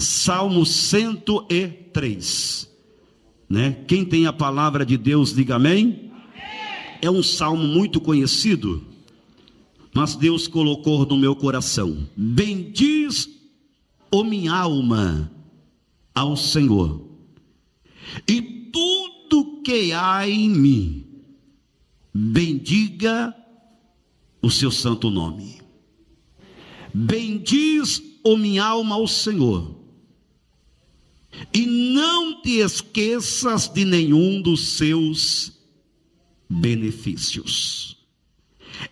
Salmo 103, né? Quem tem a palavra de Deus, diga amém. É um salmo muito conhecido, mas Deus colocou no meu coração: bendiz, ó minha alma, ao Senhor, e tudo que há em mim, bendiga o seu santo nome. Bendiz, ó minha alma, ao Senhor, e não te esqueças de nenhum dos seus benefícios.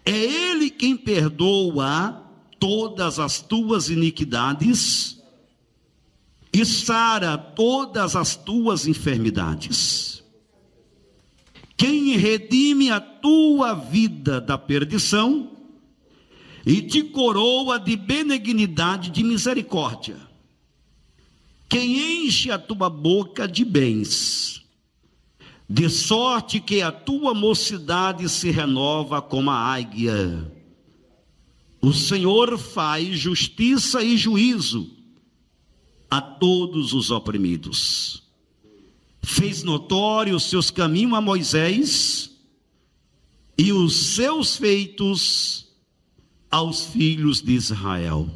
É Ele quem perdoa todas as tuas iniquidades e sara todas as tuas enfermidades. Quem redime a tua vida da perdição e te coroa de benignidade e de misericórdia. Quem enche a tua boca de bens, de sorte que a tua mocidade se renova como a águia. O Senhor faz justiça e juízo a todos os oprimidos. Fez notório os seus caminhos a Moisés e os seus feitos aos filhos de Israel.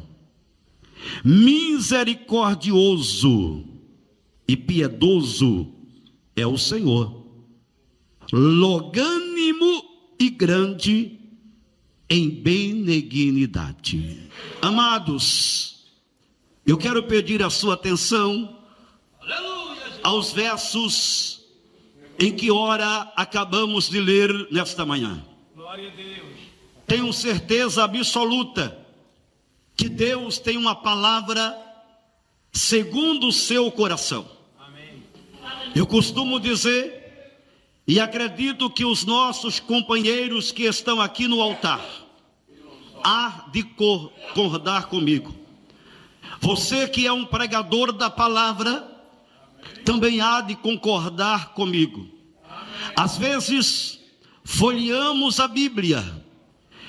Misericordioso e piedoso é o Senhor, longânimo e grande em benignidade. Amados, eu quero pedir a sua atenção aos versos em que ora acabamos de ler nesta manhã. Glória a Deus. Tenho certeza absoluta que Deus tem uma palavra segundo o seu coração. Amém. Eu costumo dizer, e acredito que os nossos companheiros que estão aqui no altar há de concordar comigo. Você que é um pregador da palavra também há de concordar comigo. Às vezes folheamos a Bíblia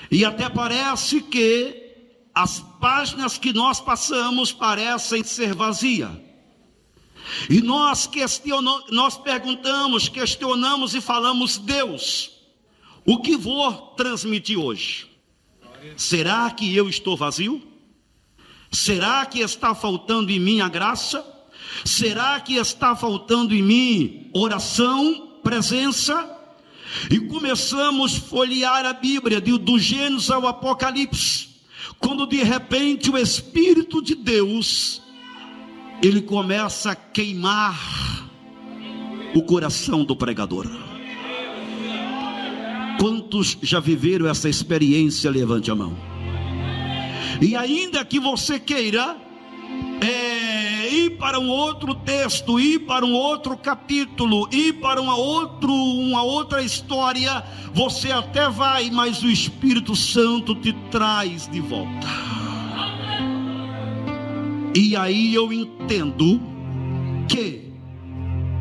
e até parece que as páginas que nós passamos parecem ser vazias. E nós perguntamos, questionamos e falamos: Deus, o que vou transmitir hoje? Será que eu estou vazio? Será que está faltando em mim a graça? Será que está faltando em mim oração, presença? E começamos a folhear a Bíblia, do Gênesis ao Apocalipse, quando de repente o Espírito de Deus, ele começa a queimar o coração do pregador. Quantos já viveram essa experiência? Levante a mão. E ainda que você queira ir para um outro texto, ir para um outro capítulo, ir para uma outra história, você até vai, mas o Espírito Santo te traz de volta. E aí eu entendo que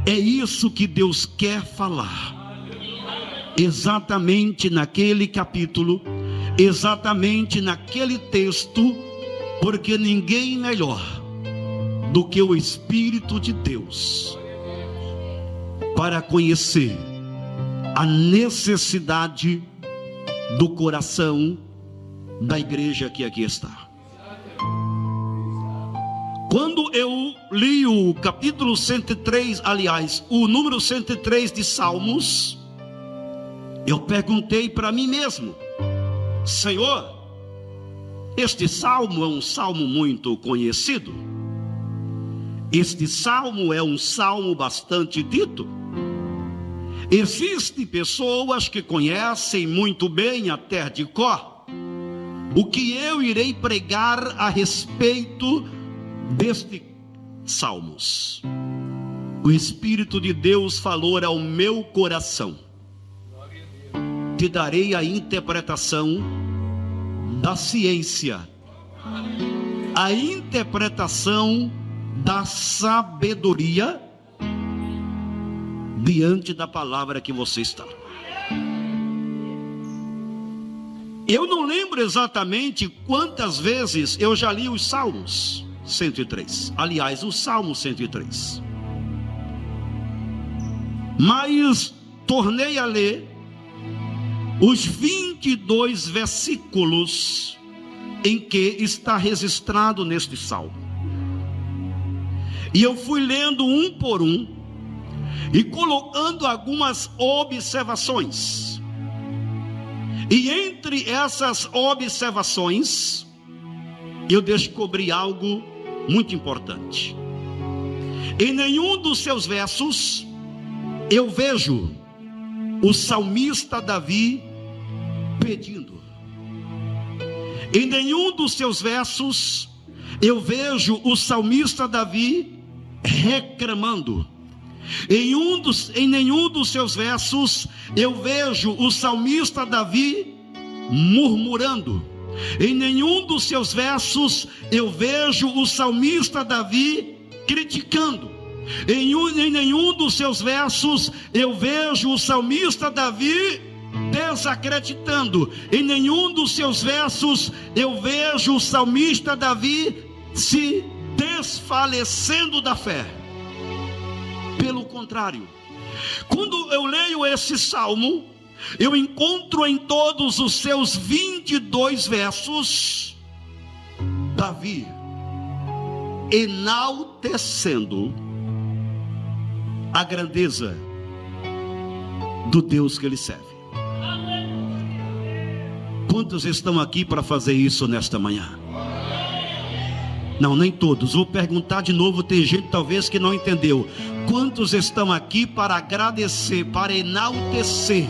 é isso que Deus quer falar, exatamente naquele capítulo, exatamente naquele texto, porque ninguém melhor do que o Espírito de Deus para conhecer a necessidade do coração da igreja que aqui está. Quando eu li o capítulo 103, aliás, o número 103 de Salmos, eu perguntei para mim mesmo: Senhor, este salmo é um salmo muito conhecido, este salmo é um salmo bastante dito. Existem pessoas que conhecem muito bem a terra de cor. O que eu irei pregar a respeito deste salmos? O Espírito de Deus falou ao meu coração: te darei a interpretação da ciência, a interpretação da sabedoria diante da palavra que você está. Eu não lembro exatamente quantas vezes eu já li os salmos, 103. Aliás, o Salmo 103. Mas tornei a ler os 22 versículos em que está registrado neste salmo. E eu fui lendo um por um e colocando algumas observações. E entre essas observações, eu descobri algo muito importante. Em nenhum dos seus versos eu vejo o salmista Davi pedindo. Em nenhum dos seus versos eu vejo o salmista Davi reclamando. Em nenhum dos seus versos eu vejo o salmista Davi murmurando. Em nenhum dos seus versos eu vejo o salmista Davi criticando. Em nenhum dos seus versos eu vejo o salmista Davi desacreditando. Em nenhum dos seus versos eu vejo o salmista Davi se desfalecendo da fé. Pelo contrário, quando eu leio esse salmo, eu encontro em todos os seus 22 versos Davi enaltecendo a grandeza do Deus que ele serve. Quantos estão aqui para fazer isso nesta manhã? Não, nem todos. Vou perguntar de novo, tem gente talvez que não entendeu. Quantos estão aqui para agradecer, para enaltecer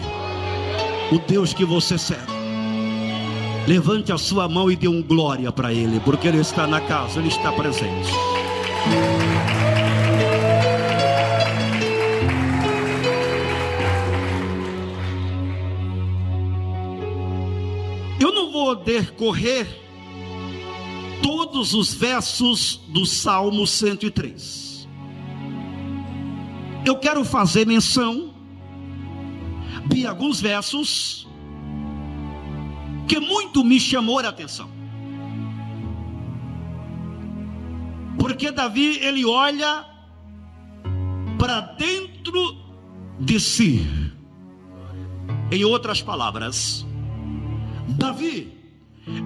o Deus que você serve? Levante a sua mão e dê um glória para Ele, porque Ele está na casa, Ele está presente. Eu não vou decorrer todos os versos do Salmo 103. Eu quero fazer menção de alguns versos que muito me chamou a atenção. Porque Davi, ele olha para dentro de si. Em outras palavras, Davi,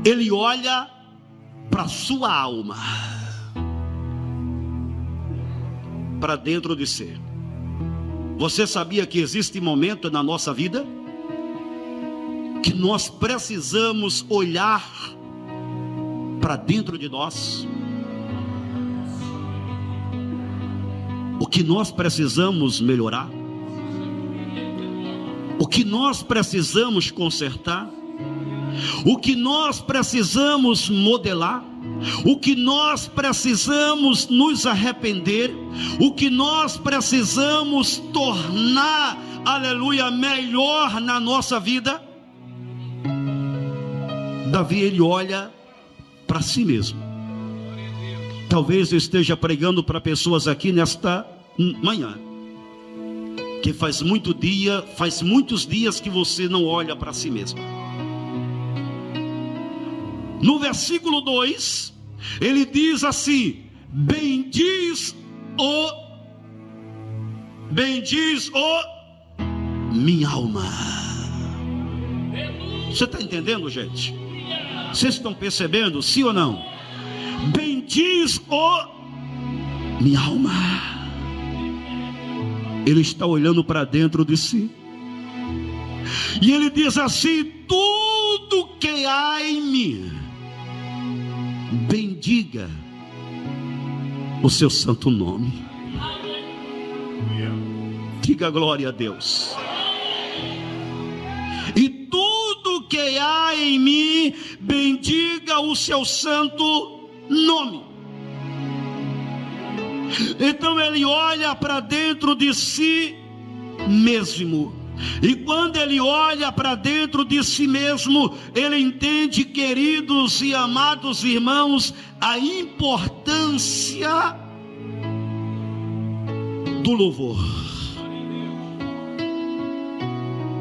ele olha para sua alma, para dentro de si. Você sabia que existe momento na nossa vida que nós precisamos olhar para dentro de nós? O que nós precisamos melhorar? O que nós precisamos consertar? O que nós precisamos modelar? O que nós precisamos nos arrepender? O que nós precisamos tornar, aleluia, melhor na nossa vida? Davi, ele olha para si mesmo. Talvez eu esteja pregando para pessoas aqui nesta manhã que faz muitos dias que você não olha para si mesmo. No versículo 2, ele diz assim: bendiz minha alma. Você está entendendo, gente? Vocês estão percebendo, sim ou não? Bendiz minha alma. Ele está olhando para dentro de si. E ele diz assim: tudo que há em mim, bendiga o seu santo nome. Diga glória a Deus. E tudo que há em mim, bendiga o seu santo nome. Então ele olha para dentro de si mesmo. E quando ele olha para dentro de si mesmo, ele entende, queridos e amados irmãos, a importância do louvor.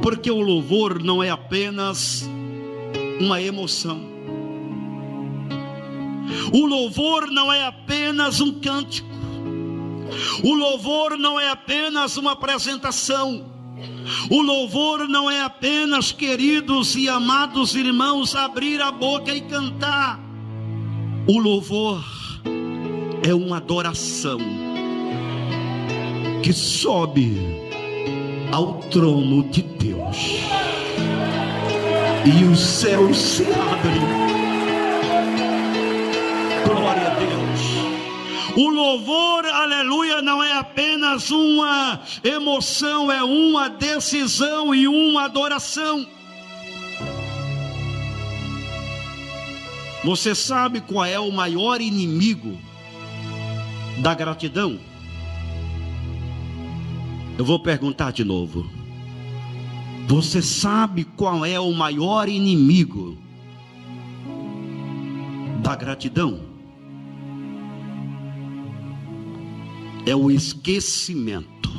Porque o louvor não é apenas uma emoção. O louvor não é apenas um cântico. O louvor não é apenas uma apresentação. O louvor não é apenas, queridos e amados irmãos, abrir a boca e cantar. O louvor é uma adoração que sobe ao trono de Deus, e os céus se abrem. Glória a Deus. O louvor, aleluia, não é apenas uma emoção, é uma decisão e uma adoração. Você sabe qual é o maior inimigo da gratidão? Eu vou perguntar de novo. Você sabe qual é o maior inimigo da gratidão? É o esquecimento.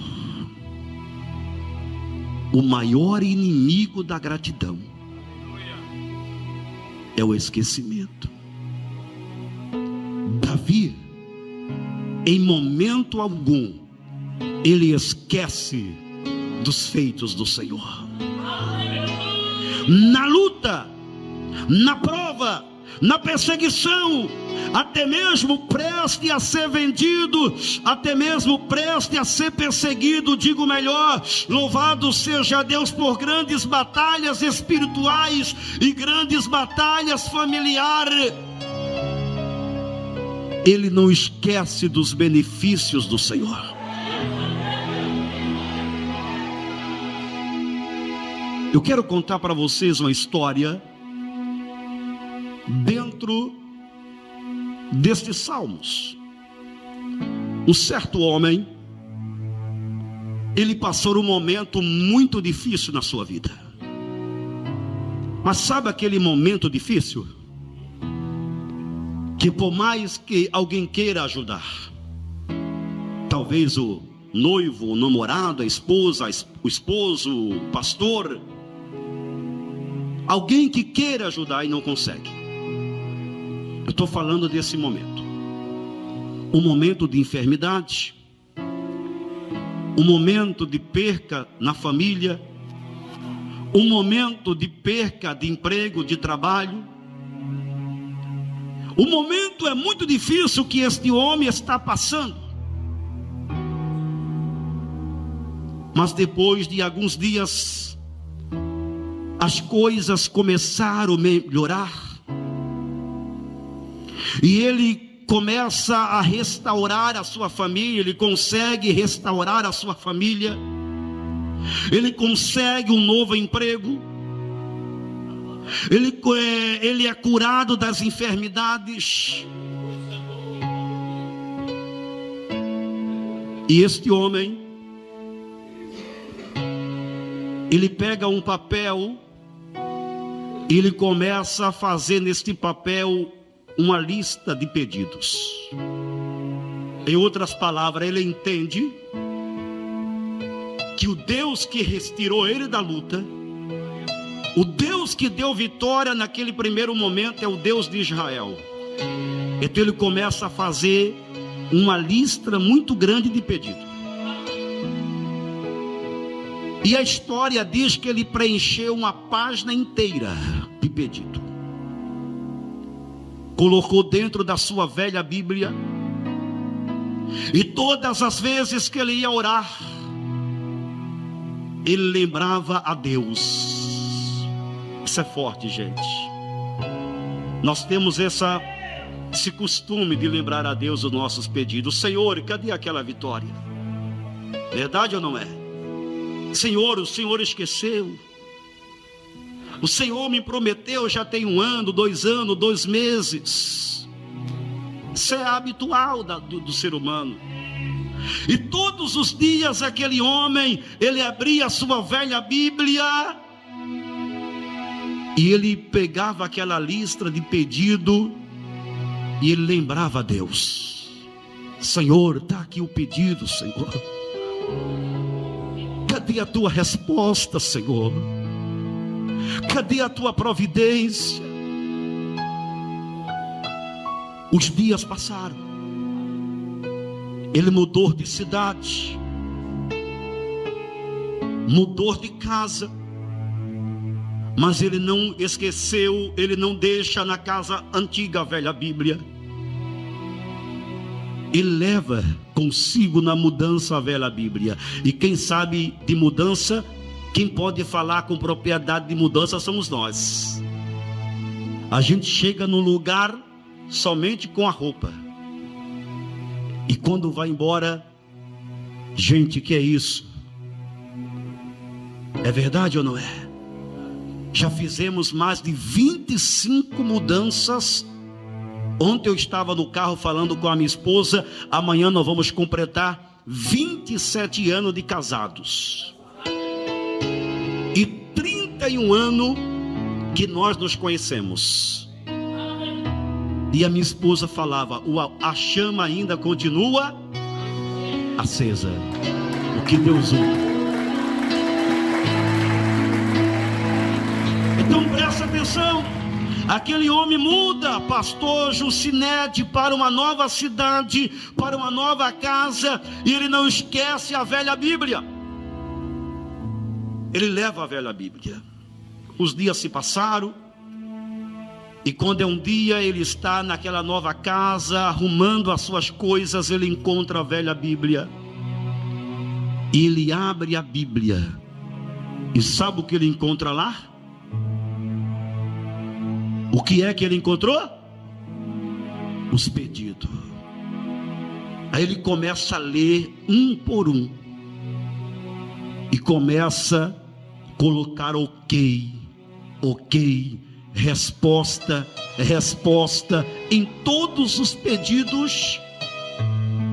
O maior inimigo da gratidão é o esquecimento. Davi, em momento algum, ele esquece dos feitos do Senhor. Na luta, na prova, na perseguição, até mesmo preste a ser vendido, até mesmo preste a ser perseguido, digo melhor, louvado seja Deus por grandes batalhas espirituais e grandes batalhas familiares. Ele não esquece dos benefícios do Senhor. Eu quero contar para vocês uma história dentro destes salmos. Um certo homem, ele passou um momento muito difícil na sua vida. Mas sabe aquele momento difícil? Que por mais que alguém queira ajudar, talvez o noivo, o namorado, a esposa, o esposo, o pastor, alguém que queira ajudar e não consegue. Eu estou falando desse momento. Um momento de enfermidade, um momento de perca na família, um momento de perca de emprego, de trabalho. O momento é muito difícil que este homem está passando. Mas depois de alguns dias, as coisas começaram a melhorar. E ele começa a restaurar a sua família, ele consegue restaurar a sua família. Ele consegue um novo emprego. Ele é curado das enfermidades. E este homem, ele pega um papel, e ele começa a fazer neste papel uma lista de pedidos. Em outras palavras, ele entende que o Deus que retirou ele da luta, o Deus que deu vitória naquele primeiro momento, é o Deus de Israel. Então ele começa a fazer uma lista muito grande de pedidos. E a história diz que ele preencheu uma página inteira de pedido. Colocou dentro da sua velha Bíblia. E todas as vezes que ele ia orar, ele lembrava a Deus. Isso é forte, gente. Nós temos esse costume de lembrar a Deus os nossos pedidos. Senhor, cadê aquela vitória? Verdade ou não é? Senhor, o Senhor esqueceu. O Senhor me prometeu já tem 1 ano, 2 anos, 2 meses. Isso é habitual do ser humano. E todos os dias aquele homem, ele abria a sua velha Bíblia, e ele pegava aquela lista de pedido, e ele lembrava a Deus. Senhor, está aqui o pedido, Senhor. Cadê a tua resposta, Senhor? Cadê a tua providência? Os dias passaram. Ele mudou de cidade, mudou de casa, mas ele não esqueceu, ele não deixa na casa antiga a velha Bíblia. Ele leva consigo na mudança a velha Bíblia. E quem sabe de mudança, quem pode falar com propriedade de mudança somos nós. A gente chega no lugar somente com a roupa, e quando vai embora, gente, que é isso? É verdade ou não é? Já fizemos mais de 25 mudanças. Ontem eu estava no carro falando com a minha esposa. Amanhã nós vamos completar 27 anos de casados. E 31 anos que nós nos conhecemos. E a minha esposa falava: a chama ainda continua acesa. O que Deus usa. Então presta atenção. Aquele homem muda, pastor Jucinete, para uma nova cidade, para uma nova casa, e ele não esquece a velha Bíblia. Ele leva a velha Bíblia. Os dias se passaram, e quando é um dia ele está naquela nova casa, arrumando as suas coisas, ele encontra a velha Bíblia. E ele abre a Bíblia, e sabe o que ele encontra lá? O que é que ele encontrou? Os pedidos. Aí ele começa a ler um por um, e começa a colocar ok, resposta, em todos os pedidos.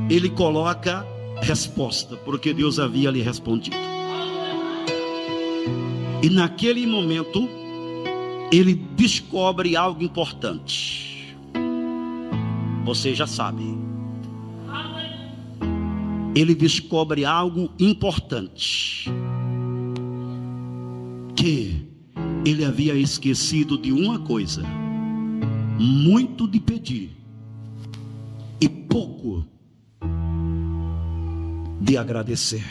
Ele coloca resposta, porque Deus havia lhe respondido. E naquele momento ele descobre algo importante. Você já sabe. Ele descobre algo importante, que ele havia esquecido de uma coisa: muito de pedir e pouco de agradecer.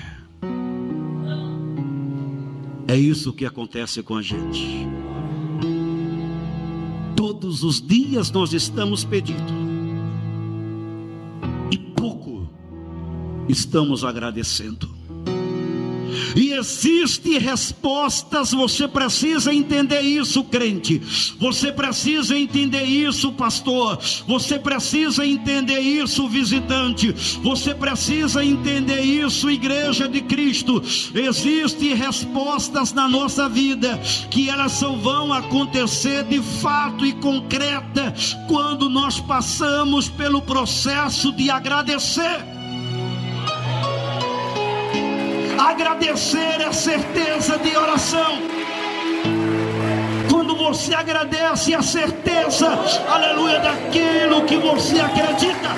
É isso que acontece com a gente. Todos os dias nós estamos pedindo e pouco estamos agradecendo. E existem respostas. Você precisa entender isso, crente. Você precisa entender isso, pastor. Você precisa entender isso, visitante. Você precisa entender isso, igreja de Cristo. Existem respostas na nossa vida que elas só vão acontecer de fato e concreta quando nós passamos pelo processo de agradecer. Agradecer é certeza de oração. Quando você agradece, a certeza, aleluia, daquilo que você acredita.